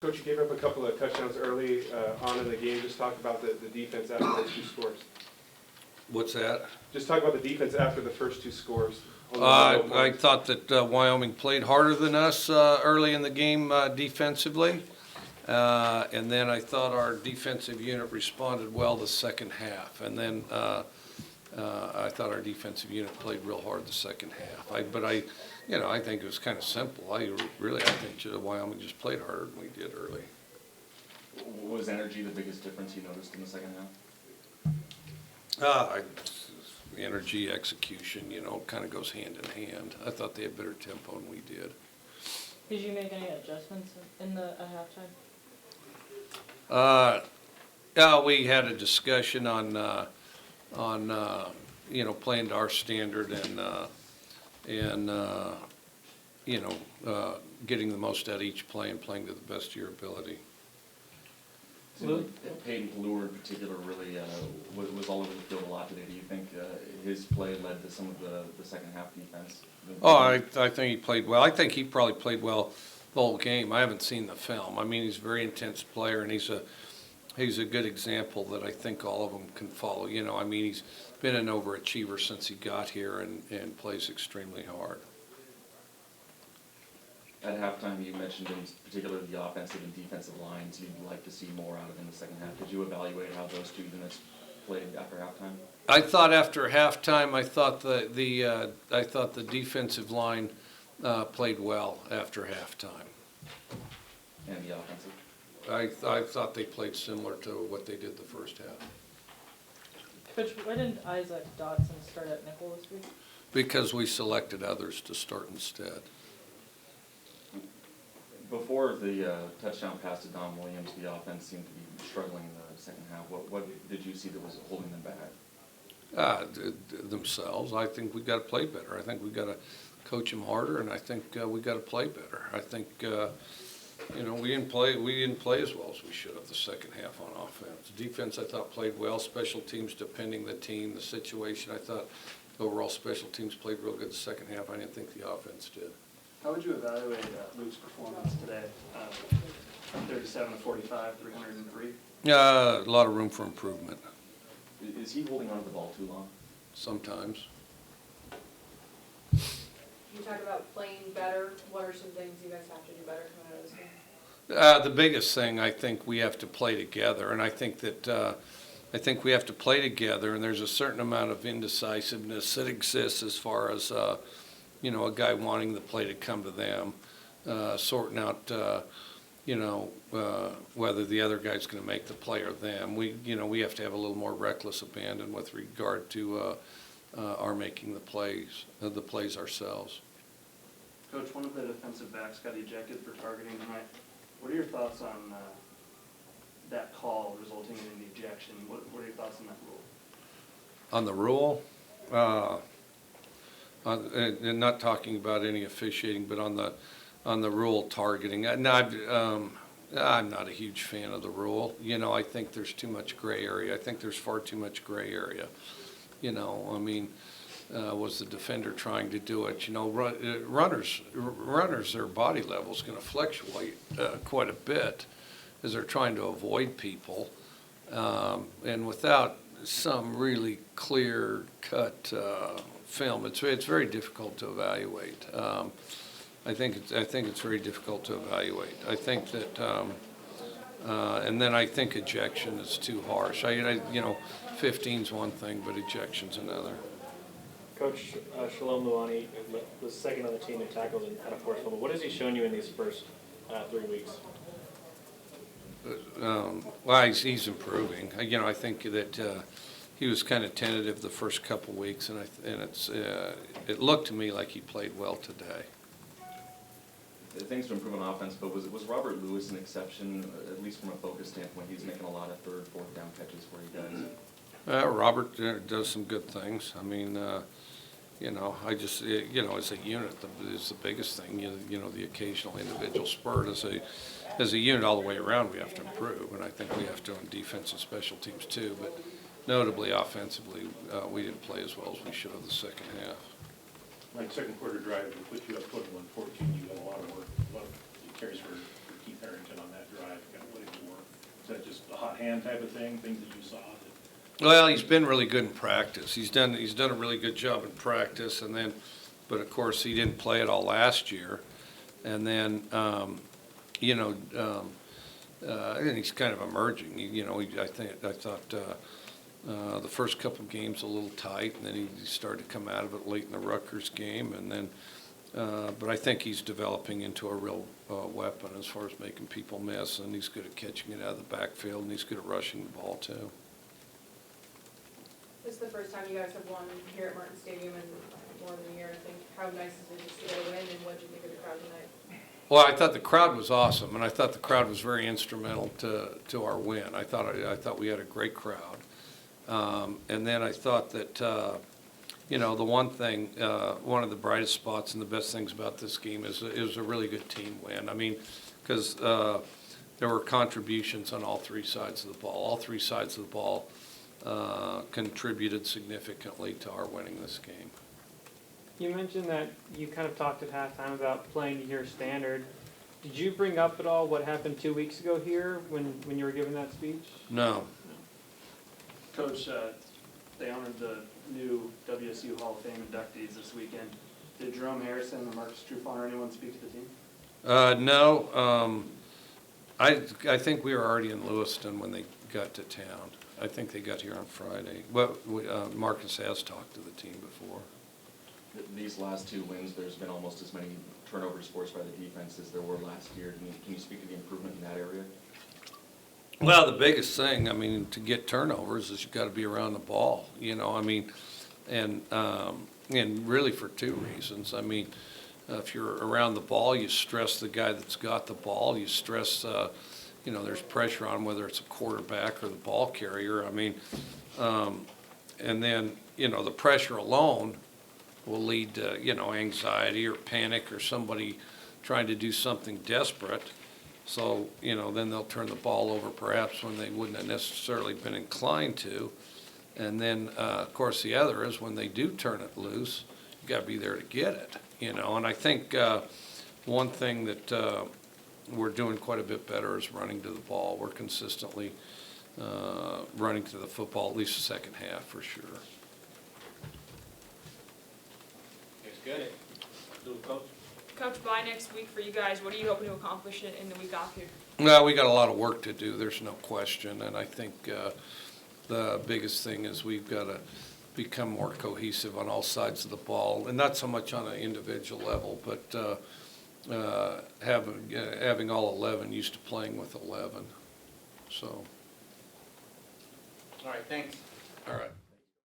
Coach, you gave up a couple of touchdowns early on in the game. Just talk about the defense after those two scores. What's that? Just talk about the defense after the first two scores. I thought that Wyoming played harder than us early in the game defensively. And then I thought our defensive unit responded well the second half. And then I thought our defensive unit played real hard the second half. I think it was kind of simple. I think Wyoming just played harder than we did early. Was energy the biggest difference you noticed in the second half? Energy, execution, kind of goes hand in hand. I thought they had better tempo than we did. Did you make any adjustments at halftime? Yeah, we had a discussion on playing to our standard and getting the most out of each play and playing to the best of your ability. Peyton Pelluer in particular really was all over the field a lot today. Do you think his play led to some of the second half defense? Oh, I think he played well. I think he probably played well the whole game. I haven't seen the film. I mean, he's a very intense player, and he's a good example that I think all of them can follow. He's been an overachiever since he got here and plays extremely hard. At halftime, you mentioned in particular the offensive and defensive lines you'd like to see more out of in the second half. Did you evaluate how those two units played after halftime? I thought after halftime, I thought the defensive line played well after halftime. And the offensive? I thought they played similar to what they did the first half. Coach, why didn't Isaac Dotson start at nickel this week? Because we selected others to start instead. Before the touchdown pass to Don Williams, the offense seemed to be struggling in the second half. What did you see that was holding them back? Themselves. I think we got to play better. I think we got to coach them harder, and I think we got to play better. I think we didn't play as well as we should have the second half on offense. Defense, I thought, played well. Special teams, depending the team, the situation, I thought overall special teams played real good the second half. I didn't think the offense did. How would you evaluate Luke's performance today? 37 to 45, 303. A lot of room for improvement. Is he holding on to the ball too long? Sometimes. You talk about playing better. What are some things you guys have to do better coming out of this game? The biggest thing, I think we have to play together, and I think we have to play together, and there's a certain amount of indecisiveness that exists as far as a guy wanting the play to come to them, sorting out whether the other guy's going to make the play or them. We have to have a little more reckless abandon with regard to our making the plays ourselves. Coach, one of the defensive backs got ejected for targeting tonight. What are your thoughts on that call resulting in an ejection? What are your thoughts on that rule? On the rule, and not talking about any officiating, but on the rule targeting. I'm not a huge fan of the rule. I think there's too much gray area. I think there's far too much gray area. Was the defender trying to do it? Runners, their body level is going to fluctuate quite a bit as they're trying to avoid people, and without some really clear-cut film, it's very difficult to evaluate. I think it's very difficult to evaluate. I think that, and then I think ejection is too harsh. 15's one thing, but ejection's another. Coach Shalom Luani was second on the team in tackles and had a forced fumble. What has he shown you in these first 3 weeks? Well, he's improving. I think that he was kind of tentative the first couple weeks, and it looked to me like he played well today. Things to improve on offense, but was Robert Lewis an exception, at least from a focus standpoint? He's making a lot of third, fourth down catches for you guys. Robert does some good things. As a unit, is the biggest thing. The occasional individual spurt as a unit all the way around, we have to improve, and I think we have to on defense and special teams too. But notably, offensively, we didn't play as well as we should have the second half. Like second quarter drive, we put you up 21-14. You got a lot of work, a lot of carries for Keith Harrington on that drive. just a hot hand type of thing, things that you saw? Well, he's been really good in practice. He's done a really good job in practice, and then, but of course, he didn't play at all last year. And then, you know, I think he's kind of emerging. You know, I thought the first couple of games a little tight, and then he started to come out of it late in the Rutgers game, and then, but I think he's developing into a real weapon as far as making people miss, and he's good at catching it out of the backfield, and he's good at rushing the ball too. This is the first time you guys have won here at Martin Stadium in more than a year, I think. How nice is it just to get a win, and what did you think of the crowd tonight? Well, I thought the crowd was awesome, and I thought the crowd was very instrumental to our win. I thought we had a great crowd, and then I thought that you know, the one thing, one of the brightest spots and the best things about this game is it was a really good team win. I mean, because there were contributions on all three sides of the ball. All three sides of the ball contributed significantly to our winning this game. You mentioned that you kind of talked at halftime about playing to your standard. Did you bring up at all what happened 2 weeks ago here when you were giving that speech? No. Coach, they honored the new WSU Hall of Fame inductees this weekend. Did Jerome Harrison or Marcus Trufant or anyone speak to the team? No. I think we were already in Lewiston when they got to town. I think they got here on Friday. Well, Marcus has talked to the team before. These last two wins, there's been almost as many turnovers forced by the defense as there were last year. Can you speak to the improvement in that area? Well, the biggest thing, I mean, to get turnovers is you've got to be around the ball, you know, I mean, and really for two reasons. I mean, if you're around the ball, you stress the guy that's got the ball. You stress, you know, there's pressure on whether it's a quarterback or the ball carrier. I mean, and then, you know, the pressure alone will lead to, you know, anxiety or panic or somebody trying to do something desperate. So, you know, then they'll turn the ball over perhaps when they wouldn't have necessarily been inclined to. And then, of course, the other is when they do turn it loose, you got to be there to get it, you know. And I think one thing that we're doing quite a bit better is running to the ball. We're consistently running to the football, at least the second half for sure. It's good. Coach? Coach, by next week for you guys, what are you hoping to accomplish in the week off here? Well, we got a lot of work to do, there's no question, and I think the biggest thing is we've got to become more cohesive on all sides of the ball, and not so much on an individual level, but having all 11 used to playing with 11. So. All right, thanks. All right.